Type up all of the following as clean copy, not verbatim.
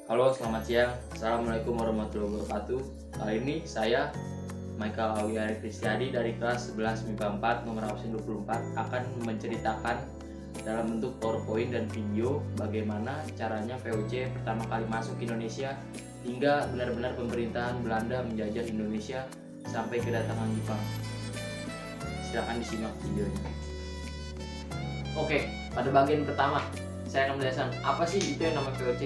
Halo, selamat siang. Assalamualaikum warahmatullahi wabarakatuh. Kali ini saya, Michael Awiari Kristiadi dari kelas 11 MIPA 4 nomor absen 24 akan menceritakan dalam bentuk PowerPoint dan video bagaimana caranya VOC pertama kali masuk ke Indonesia hingga benar-benar pemerintahan Belanda menjajah Indonesia sampai kedatangan Jepang. Silakan disimak videonya. Oke, pada bagian pertama saya akan menjelaskan apa sih itu yang namanya VOC.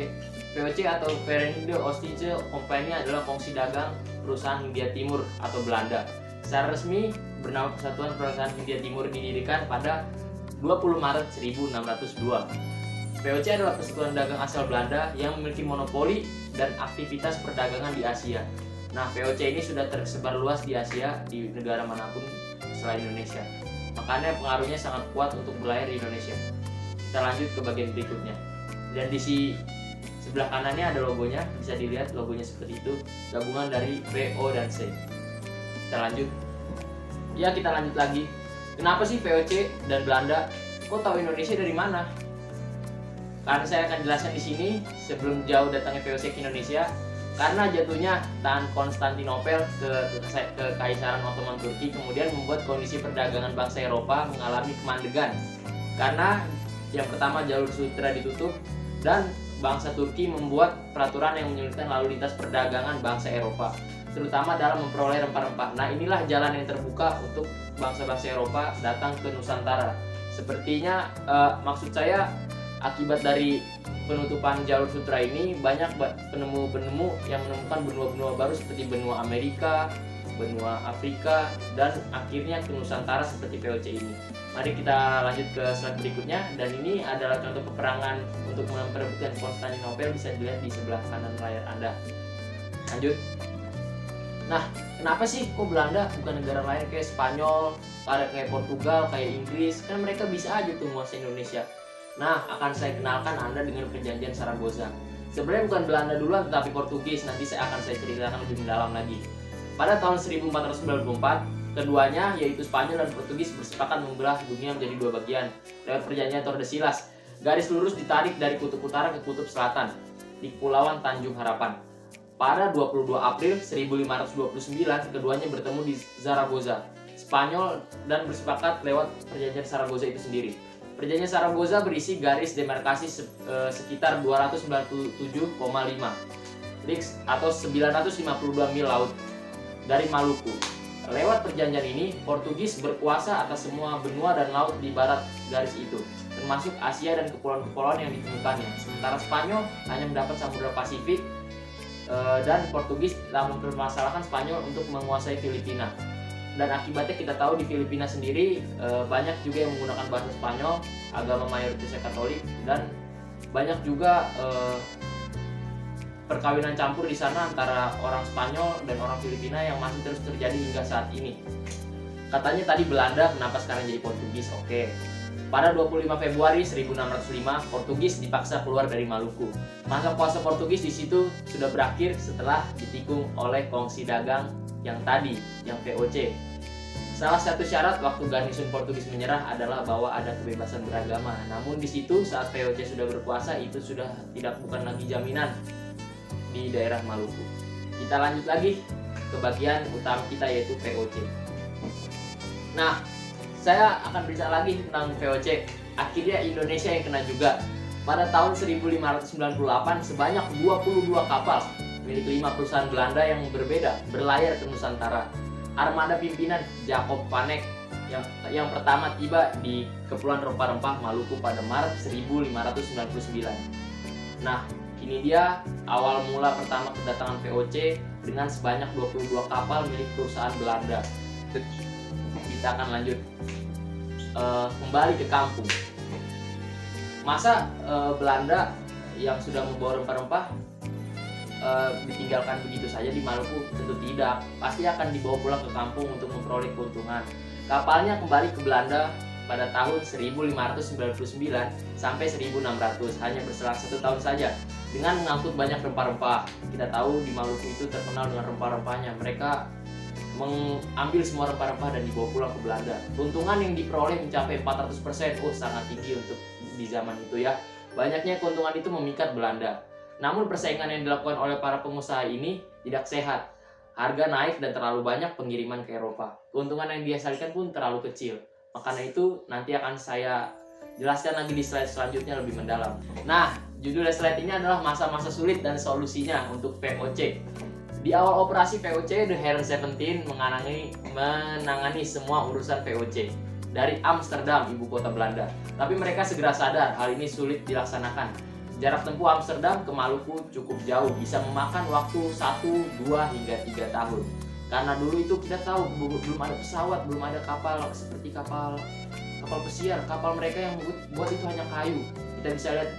VOC atau Verenigde Oost-Indische Compagnie adalah kongsi dagang perusahaan Hindia Timur atau Belanda. Secara resmi bernama Persatuan Perusahaan Hindia Timur didirikan pada 20 Maret 1602. VOC adalah persekutuan dagang asal Belanda yang memiliki monopoli dan aktivitas perdagangan di Asia. Nah, VOC ini sudah tersebar luas di Asia, di negara manapun selain Indonesia. Makanya pengaruhnya sangat kuat untuk berlayar di Indonesia. Kita lanjut ke bagian berikutnya. Dan di sebelah kanannya ada logonya, bisa dilihat logonya seperti itu, gabungan dari V, O, dan C. Kita lanjut. Ya, kita lanjut lagi. Kenapa sih VOC dan Belanda? Kok tahu Indonesia dari mana? Karena saya akan jelaskan di sini sebelum jauh datangnya VOC ke Indonesia. Karena jatuhnya Tan Konstantinopel ke Kekaisaran Ottoman Turki kemudian membuat kondisi perdagangan bangsa Eropa mengalami kemandegan. Karena yang pertama jalur sutra ditutup dan bangsa Turki membuat peraturan yang menyulitkan lalu lintas perdagangan bangsa Eropa, terutama dalam memperoleh rempah-rempah. Nah, inilah jalan yang terbuka untuk bangsa-bangsa Eropa datang ke Nusantara. Sepertinya maksud saya akibat dari penutupan jalur sutra ini banyak penemu-penemu yang menemukan benua-benua baru seperti benua Amerika, benua Afrika, dan akhirnya ke Nusantara seperti VOC ini. Mari kita lanjut ke slide berikutnya, dan ini adalah contoh peperangan untuk memperebutkan Konstantinopel, bisa dilihat di sebelah kanan layar Anda. Lanjut. Nah, kenapa sih kok Belanda bukan negara lain kayak Spanyol, kayak Portugal, kayak Inggris? Kan mereka bisa aja tuh menguasai Indonesia. Nah, akan saya kenalkan Anda dengan perjanjian Saragossa. Sebenarnya bukan Belanda duluan tetapi Portugis, nanti saya akan ceritakan lebih mendalam lagi. Pada tahun 1494, keduanya yaitu Spanyol dan Portugis bersepakat membelah dunia menjadi dua bagian lewat perjanjian Tordesillas. Garis lurus ditarik dari kutub utara ke kutub selatan di Kepulauan Tanjung Harapan. Pada 22 April 1529, keduanya bertemu di Zaragoza, Spanyol, dan bersepakat lewat perjanjian Saragossa itu sendiri. Perjanjian Saragossa berisi garis demarkasi sekitar 297,5 leagues atau 952 mil laut dari Maluku. Lewat perjanjian ini, Portugis berkuasa atas semua benua dan laut di barat garis itu, termasuk Asia dan kepulauan-kepulauan yang ditemukannya. Sementara Spanyol hanya mendapat Samudra Pasifik, dan Portugis telah mempermasalahkan Spanyol untuk menguasai Filipina. Dan akibatnya kita tahu di Filipina sendiri banyak juga yang menggunakan bahasa Spanyol, agama mayoritasnya Katolik, dan banyak juga perkawinan campur di sana antara orang Spanyol dan orang Filipina yang masih terus terjadi hingga saat ini. Katanya tadi Belanda, kenapa sekarang jadi Portugis? Oke. Pada 25 Februari 1605, Portugis dipaksa keluar dari Maluku. Masa kuasa Portugis di situ sudah berakhir setelah ditikung oleh kongsi dagang yang tadi, yang VOC. Salah satu syarat waktu garnison Portugis menyerah adalah bahwa ada kebebasan beragama. Namun di situ saat VOC sudah berkuasa, itu sudah bukan lagi jaminan di daerah Maluku. Kita lanjut lagi ke bagian utama kita yaitu VOC. Nah, saya akan berbicara lagi tentang VOC. Akhirnya Indonesia yang kena juga. Pada tahun 1598 sebanyak 22 kapal milik 5 perusahaan Belanda yang berbeda berlayar ke Nusantara. Armada pimpinan Jacob van Eyck yang pertama tiba di Kepulauan Rempah-Rempah Maluku pada Maret 1599. Nah, ini dia awal mula pertama kedatangan VOC dengan sebanyak 22 kapal milik perusahaan Belanda. Kita akan lanjut kembali ke kampung. Masa Belanda yang sudah membawa rempah-rempah ditinggalkan begitu saja di Maluku? Tentu tidak, pasti akan dibawa pulang ke kampung untuk memperoleh keuntungan. Kapalnya kembali ke Belanda pada tahun 1599 sampai 1600, hanya berselang 1 tahun saja, dengan mengangkut banyak rempah-rempah. Kita tahu di Maluku itu terkenal dengan rempah-rempahnya. Mereka mengambil semua rempah-rempah dan dibawa pulang ke Belanda. Keuntungan yang diperoleh mencapai 400%. Sangat tinggi untuk di zaman itu ya. Banyaknya keuntungan itu memikat Belanda. Namun persaingan yang dilakukan oleh para pengusaha ini tidak sehat. Harga naik dan terlalu banyak pengiriman ke Eropa. Keuntungan yang dihasilkan pun terlalu kecil. Makanya itu nanti akan saya jelaskan lagi di slide selanjutnya lebih mendalam. Nah, judul slide ini adalah masa-masa sulit dan solusinya untuk VOC. Di awal operasi VOC, The Heren 17 menangani semua urusan VOC dari Amsterdam, ibu kota Belanda. Tapi mereka segera sadar hal ini sulit dilaksanakan. Jarak tempuh Amsterdam ke Maluku cukup jauh, bisa memakan waktu 1, 2, hingga 3 tahun. Karena dulu itu kita tahu belum ada pesawat, belum ada kapal seperti kapal pesiar. Kapal mereka yang buat itu hanya kayu. Kita bisa lihat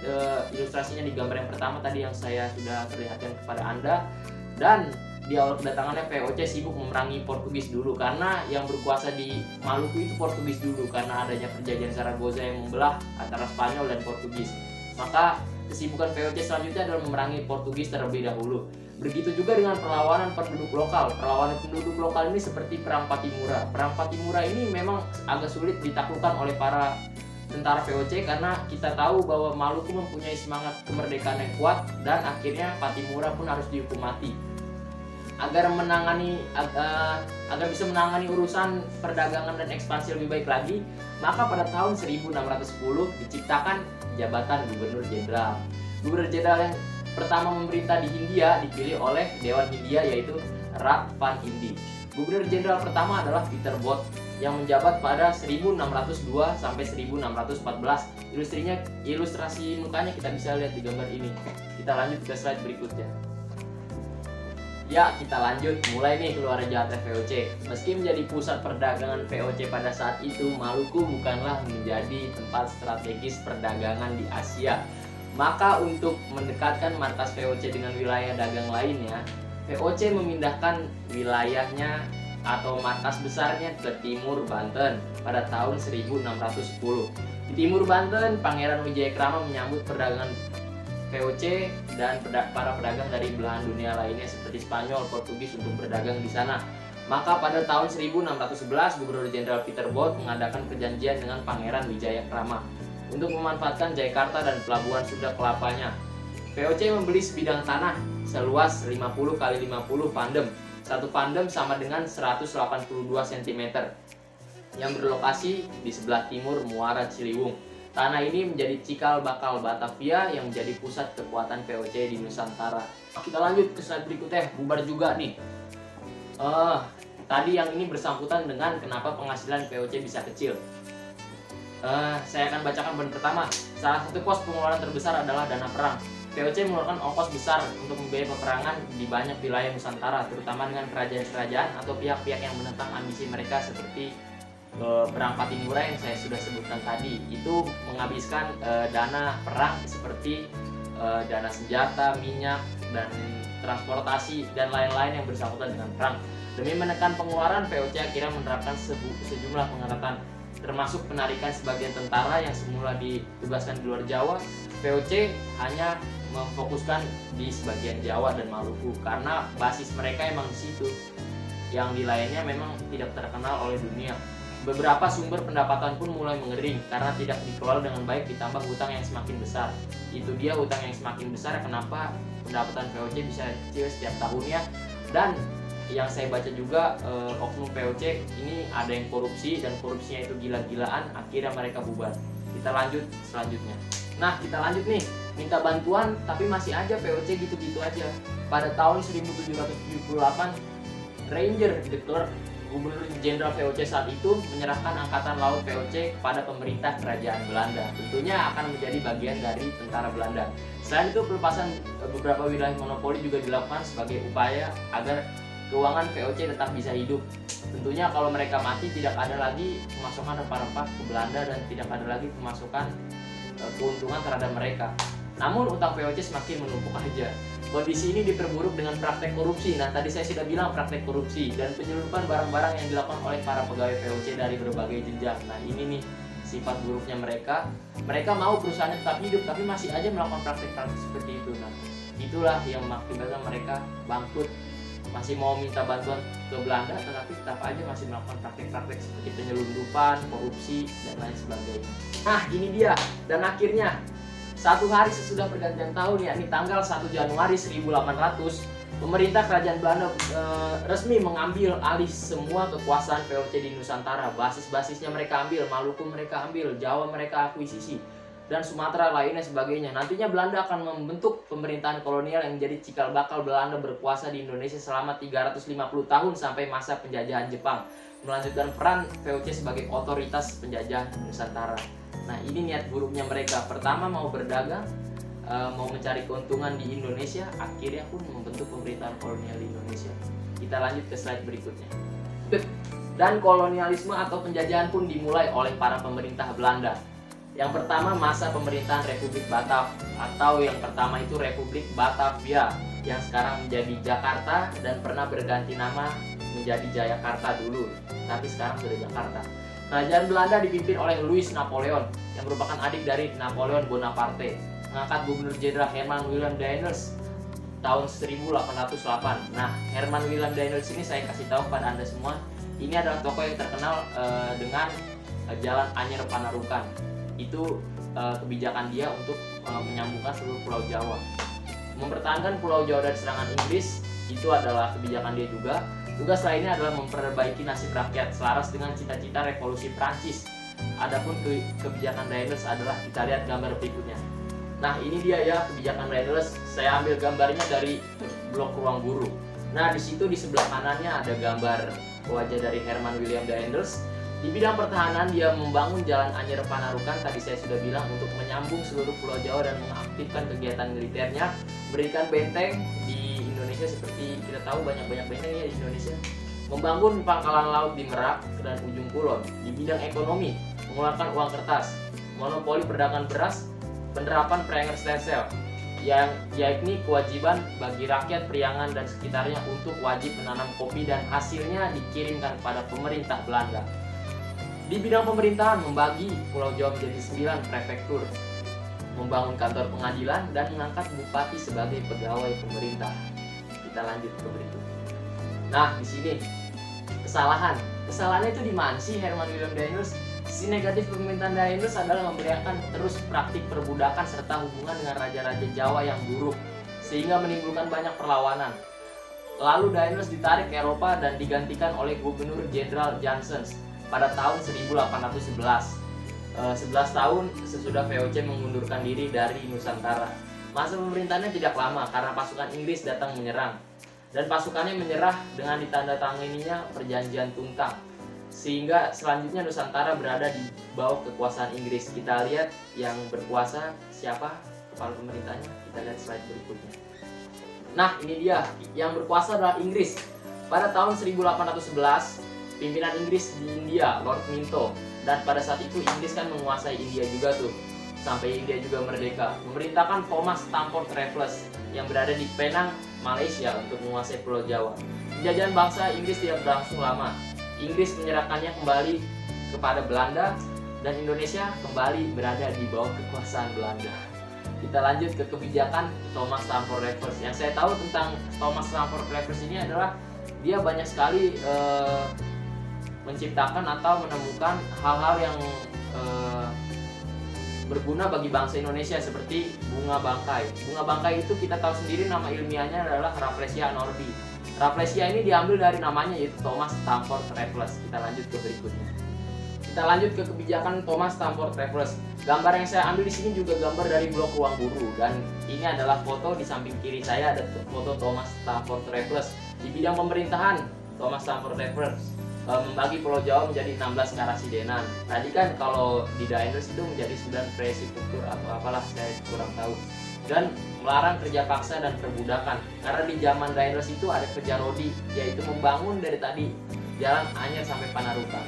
ilustrasinya di gambar yang pertama tadi yang saya sudah perlihatkan kepada Anda. Dan di awal kedatangannya VOC sibuk memerangi Portugis dulu, karena yang berkuasa di Maluku itu Portugis dulu karena adanya perjanjian Zaragoza yang membelah antara Spanyol dan Portugis. Maka kesibukan VOC selanjutnya adalah memerangi Portugis terlebih dahulu. Begitu juga dengan perlawanan penduduk lokal. Perlawanan penduduk lokal ini seperti Perang Patimura. Perang Patimura ini memang agak sulit ditaklukkan oleh para tentara VOC karena kita tahu bahwa Maluku mempunyai semangat kemerdekaan yang kuat dan akhirnya Patimura pun harus dihukum mati. Agar bisa menangani urusan perdagangan dan ekspansi lebih baik lagi, maka pada tahun 1610 diciptakan jabatan Gubernur Jenderal. Gubernur Jenderal yang pertama memerintah di Hindia dipilih oleh Dewan Hindia, yaitu Raad van Indi. Gubernur Jenderal pertama adalah Pieter Both yang menjabat pada 1602 sampai 1614. Ilustrasi mukanya kita bisa lihat di gambar ini. Kita lanjut ke slide berikutnya. Ya, kita lanjut. Mulai nih keluar jahatnya VOC. Meski menjadi pusat perdagangan VOC pada saat itu, Maluku bukanlah menjadi tempat strategis perdagangan di Asia. Maka untuk mendekatkan markas VOC dengan wilayah dagang lainnya, VOC memindahkan wilayahnya atau markas besarnya ke Timur Banten pada tahun 1610. Di Timur Banten, Pangeran Wijayakrama menyambut perdagangan VOC dan para pedagang dari belahan dunia lainnya seperti Spanyol, Portugis untuk berdagang di sana. Maka pada tahun 1611, Gubernur Jenderal Pieter Both mengadakan perjanjian dengan Pangeran Wijayakrama untuk memanfaatkan Jayakarta dan pelabuhan Sunda Kelapanya. VOC membeli sebidang tanah seluas 50 x 50 pandem. Satu pandem sama dengan 182 cm yang berlokasi di sebelah timur Muara Ciliwung. Tanah ini menjadi cikal bakal Batavia yang menjadi pusat kekuatan VOC di Nusantara. Kita lanjut ke slide berikutnya, bubar juga nih. Tadi yang ini bersangkutan dengan kenapa penghasilan VOC bisa kecil. Saya akan bacakan poin pertama. Salah satu pos pengeluaran terbesar adalah dana perang. VOC mengeluarkan ongkos besar untuk membiayai peperangan di banyak wilayah Nusantara, terutama dengan kerajaan-kerajaan atau pihak-pihak yang menentang ambisi mereka seperti Perang Patimura yang saya sudah sebutkan tadi. Itu menghabiskan dana perang seperti dana senjata, minyak, dan transportasi dan lain-lain yang bersangkutan dengan perang. Demi menekan pengeluaran, VOC akhirnya menerapkan sejumlah pengetatan, termasuk penarikan sebagian tentara yang semula ditugaskan di luar Jawa. VOC hanya memfokuskan di sebagian Jawa dan Maluku karena basis mereka emang di situ. Yang di lainnya memang tidak terkenal oleh dunia. Beberapa sumber pendapatan pun mulai mengering karena tidak dikelola dengan baik, ditambah hutang yang semakin besar. Itu dia hutang yang semakin besar kenapa pendapatan VOC bisa kecil setiap tahunnya. Dan yang saya baca juga oknum VOC ini ada yang korupsi dan korupsinya itu gila-gilaan, akhirnya mereka bubar. Kita lanjut selanjutnya. Nah, kita lanjut nih, minta bantuan tapi masih aja VOC gitu-gitu aja. Pada tahun 1778, Ranger de Klerk, Gubernur Jenderal VOC saat itu, menyerahkan angkatan laut VOC kepada pemerintah kerajaan Belanda. Tentunya akan menjadi bagian dari tentara Belanda. Selain itu, pelepasan beberapa wilayah monopoli juga dilakukan sebagai upaya agar keuangan VOC tetap bisa hidup. Tentunya kalau mereka mati tidak ada lagi pemasukan rempah-rempah ke Belanda dan tidak ada lagi pemasukan keuntungan terhadap mereka. Namun utang VOC semakin menumpuk aja. Kondisi ini diperburuk dengan praktek korupsi. Nah, tadi saya sudah bilang praktek korupsi dan penyelundupan barang-barang yang dilakukan oleh para pegawai VOC dari berbagai jenjang. Nah, ini nih sifat buruknya mereka. Mereka mau perusahaannya tetap hidup tapi masih aja melakukan praktek-praktek seperti itu. Nah, itulah yang mengakibatkan mereka bangkrut. Masih mau minta bantuan ke Belanda tetapi tetap aja masih melakukan praktek-praktek seperti penyelundupan, korupsi, dan lain sebagainya. Nah, ini dia. Dan akhirnya Satu hari sesudah pergantian tahun, yakni tanggal 1 Januari 1800, pemerintah kerajaan Belanda resmi mengambil alih semua kekuasaan VOC di Nusantara. Basis-basisnya mereka ambil, Maluku mereka ambil, Jawa mereka akuisisi, dan Sumatera lainnya sebagainya. Nantinya Belanda akan membentuk pemerintahan kolonial yang menjadi cikal bakal Belanda berkuasa di Indonesia selama 350 tahun sampai masa penjajahan Jepang, melanjutkan peran VOC sebagai otoritas penjajah Nusantara. Nah, ini niat buruknya mereka. Pertama mau berdagang, mau mencari keuntungan di Indonesia, akhirnya pun membentuk pemerintahan kolonial di Indonesia. Kita lanjut ke slide berikutnya. Dan kolonialisme atau penjajahan pun dimulai oleh para pemerintah Belanda. Yang pertama masa pemerintahan Republik Batak, atau yang pertama itu Republik Batavia, yang sekarang menjadi Jakarta dan pernah berganti nama menjadi Jayakarta dulu, tapi sekarang sudah Jakarta. Kerajaan Belanda dipimpin oleh Louis Napoleon yang merupakan adik dari Napoleon Bonaparte, mengangkat Gubernur Jenderal Herman Willem Daendels tahun 1808. Nah, Herman Willem Daendels ini saya kasih tahu kepada Anda semua, ini adalah tokoh yang terkenal dengan Jalan Anyer Panarukan. Itu kebijakan dia untuk menyambungkan seluruh Pulau Jawa. Mempertahankan Pulau Jawa dari serangan Inggris, itu adalah kebijakan dia juga. Tugas lainnya adalah memperbaiki nasib rakyat selaras dengan cita-cita revolusi Prancis. Adapun kebijakan Daendels adalah, kita lihat gambar berikutnya. Nah, ini dia ya kebijakan Daendels. Saya ambil gambarnya dari blog Ruang Guru. Nah, di situ di sebelah kanannya ada gambar wajah dari Herman Willem Daendels. Di bidang pertahanan dia membangun Jalan Anyer Panarukan, tadi saya sudah bilang, untuk menyambung seluruh Pulau Jawa dan mengaktifkan kegiatan militernya, berikan benteng di Indonesia, seperti kita tahu banyak-banyak benteng ya di Indonesia. Membangun pangkalan laut di Merak dan Ujung Kulon. Di bidang ekonomi, mengeluarkan uang kertas, monopoli perdagangan beras, penerapan Pranger Stelsel, yang yakni kewajiban bagi rakyat Priangan dan sekitarnya untuk wajib menanam kopi dan hasilnya dikirimkan kepada pemerintah Belanda. Di bidang pemerintahan, membagi Pulau Jawa menjadi 9 prefektur, membangun kantor pengadilan, dan mengangkat bupati sebagai pegawai pemerintah. Kita lanjut ke berikutnya. Nah, di sini kesalahannya itu di mana sih Herman Willem Daendels? Sisi negatif pemerintahan Daendels adalah memberiakan terus praktik perbudakan serta hubungan dengan raja-raja Jawa yang buruk, sehingga menimbulkan banyak perlawanan. Lalu Daendels ditarik ke Eropa dan digantikan oleh Gubernur Jenderal Janssens pada tahun 1811. 11 tahun sesudah VOC mengundurkan diri dari Nusantara. Masa pemerintahannya tidak lama karena pasukan Inggris datang menyerang, dan pasukannya menyerah dengan ditandatanganinya perjanjian Tungtang, sehingga selanjutnya Nusantara berada di bawah kekuasaan Inggris. Kita lihat yang berkuasa siapa kepala pemerintahnya, kita lihat slide berikutnya. Nah, ini dia, yang berkuasa adalah Inggris. Pada tahun 1811 pimpinan Inggris di India, Lord Minto, dan pada saat itu Inggris kan menguasai India juga tuh, sampai India juga merdeka. Memerintahkan Thomas Stamford Raffles yang berada di Penang, Malaysia, untuk menguasai Pulau Jawa. Penjajahan bangsa Inggris tidak berlangsung lama. Inggris menyerahkannya kembali kepada Belanda, dan Indonesia kembali berada di bawah kekuasaan Belanda. Kita lanjut ke kebijakan Thomas Stamford Raffles. Yang saya tahu tentang Thomas Stamford Raffles ini adalah dia banyak sekali menciptakan atau menemukan hal-hal yang berguna bagi bangsa Indonesia, seperti bunga bangkai. Bunga bangkai itu kita tahu sendiri nama ilmiahnya adalah Rafflesia nordi. Rafflesia ini diambil dari namanya, yaitu Thomas Stamford Raffles. Kita lanjut ke berikutnya. Kita lanjut ke kebijakan Thomas Stamford Raffles. Gambar yang saya ambil di sini juga gambar dari blog Ruang Guru, dan ini adalah foto di samping kiri saya ada foto Thomas Stamford Raffles. Di bidang pemerintahan, Thomas Stamford Raffles membagi Pulau Jawa menjadi 16 karasidenan. Tadi kan kalau di Daendels itu menjadi 9 prefektur atau apalah, saya kurang tahu. Dan melarang kerja paksa dan perbudakan. Karena di zaman Daendels itu ada kerja rodi, yaitu membangun dari tadi Jalan Anyer sampai Panarukan.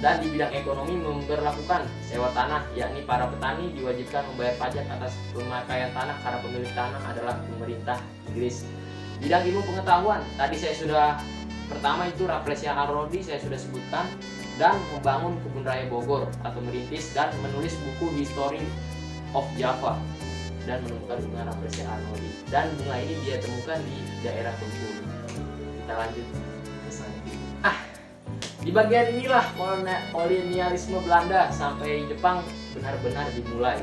Dan di bidang ekonomi memberlakukan sewa tanah, yakni para petani diwajibkan membayar pajak atas pemakaian tanah karena pemilik tanah adalah pemerintah Inggris. Bidang ilmu pengetahuan, tadi saya sudah pertama itu Rafflesia Nordi saya sudah sebutkan, dan membangun kebun raya Bogor atau merintis dan menulis buku History of Java dan menemukan bunga Rafflesia Nordi, dan bunga ini dia temukan di daerah Bengkulu. Kita lanjut ke selanjutnya. Di bagian inilah kolonialisme Belanda sampai Jepang benar-benar dimulai.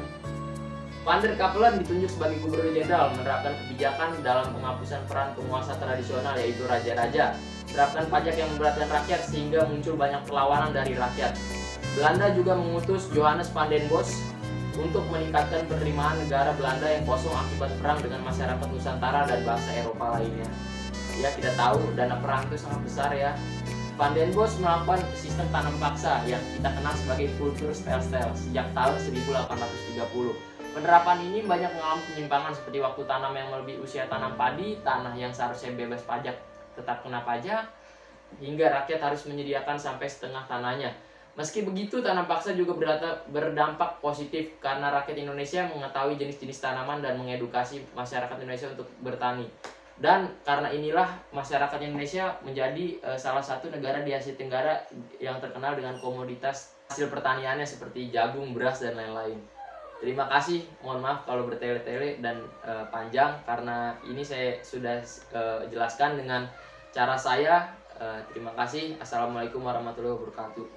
Van der Capellen ditunjuk sebagai gubernur jenderal, menerapkan kebijakan dalam penghapusan peran penguasa tradisional yaitu raja-raja, menerapkan pajak yang memberatkan rakyat sehingga muncul banyak perlawanan dari rakyat. Belanda juga mengutus Johannes van den Bosch untuk meningkatkan penerimaan negara Belanda yang kosong akibat perang dengan masyarakat Nusantara dan bangsa Eropa lainnya. Ya, kita tahu dana perang itu sangat besar ya. Van den Bosch melakukan sistem tanam paksa yang kita kenal sebagai kultur stel-stel sejak tahun 1830. Penerapan ini banyak mengalami penyimpangan seperti waktu tanam yang melebihi usia tanam padi, tanah yang seharusnya bebas pajak tetap kena pajak, hingga rakyat harus menyediakan sampai setengah tanahnya. Meski begitu, tanam paksa juga berdampak positif karena rakyat Indonesia mengetahui jenis-jenis tanaman dan mengedukasi masyarakat Indonesia untuk bertani. Dan karena inilah masyarakat Indonesia menjadi salah satu negara di Asia Tenggara yang terkenal dengan komoditas hasil pertaniannya seperti jagung, beras, dan lain-lain. Terima kasih, mohon maaf kalau bertele-tele dan panjang karena ini saya sudah jelaskan dengan cara saya. Terima kasih. Assalamualaikum warahmatullahi wabarakatuh.